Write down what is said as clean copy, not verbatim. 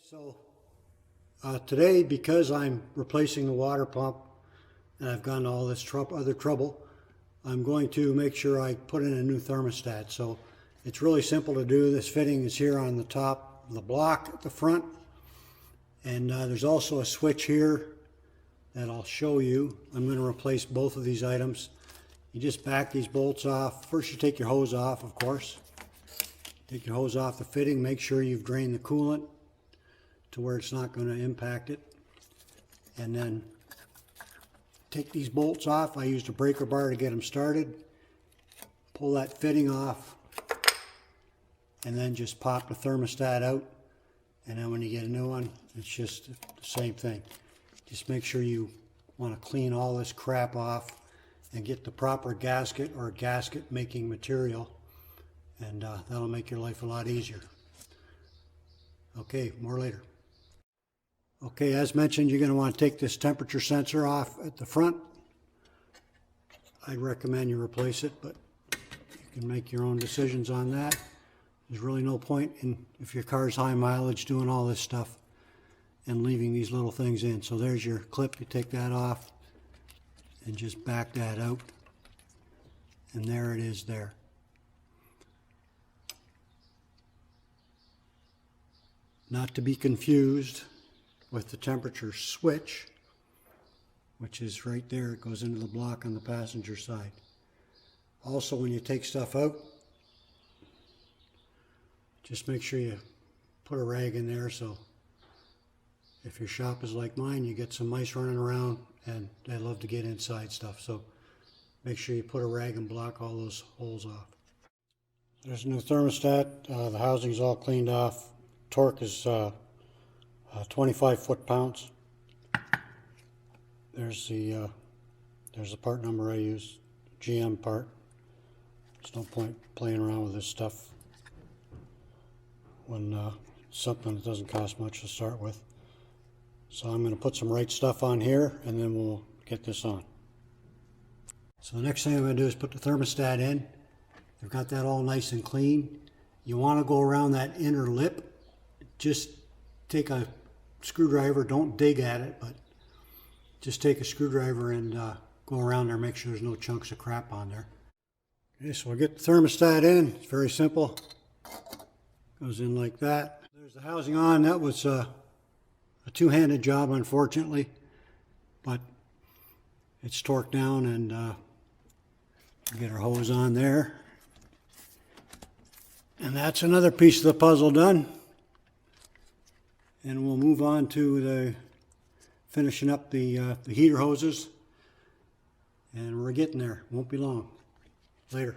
So today, because I'm replacing the water pump and I've gotten all this other trouble, I'm going to make sure I put in a new thermostat. So it's really simple to do. This fitting is here on the top of the block at the front, and there's also a switch here that I'll show you. I'm going to replace both of these items. You just back these bolts off. First you take your hose off, of course. Take your hose off the fitting, make sure you've drained the coolant to where it's not going to impact it. And then take these bolts off. I used a breaker bar to get them started. Pull that fitting off and then just pop the thermostat out. And then when you get a new one, it's just the same thing. Just make sure you want to clean all this crap off and get the proper gasket or gasket making material, and that'll make your life a lot easier. Okay, more later. Okay, as mentioned, you're going to want to take this temperature sensor off at the front. I'd recommend you replace it, but you can make your own decisions on that. There's really no point in, if your car's high mileage, doing all this stuff and leaving these little things in. So there's your clip. You take that off and just back that out, and there it is there. Not to be confused with the temperature switch, which is right there. It goes into the block on the passenger side. Also, when you take stuff out, just make sure you put a rag in there, so if your shop is like mine, you get some mice running around and they love to get inside stuff. So make sure you put a rag and block all those holes off. There's a new thermostat. The housing's all cleaned off. Torque is 25 foot-pounds. There's the part number I use, GM part. There's no point playing around with this stuff when something that doesn't cost much to start with. So I'm going to put some right stuff on here, and then we'll get this on. So the next thing I'm going to do is put the thermostat in. I've got that all nice and clean. You want to go around that inner lip. Just take a screwdriver, don't dig at it, but just take a screwdriver and go around there, make sure there's no chunks of crap on there. Okay, so we'll get the thermostat in. It's very simple. Goes in like that. There's the housing on. That was a two-handed job, unfortunately, but it's torqued down, and get our hose on there. And that's another piece of the puzzle done. And we'll move on to the finishing up the heater hoses, and we're getting there. Won't be long. Later.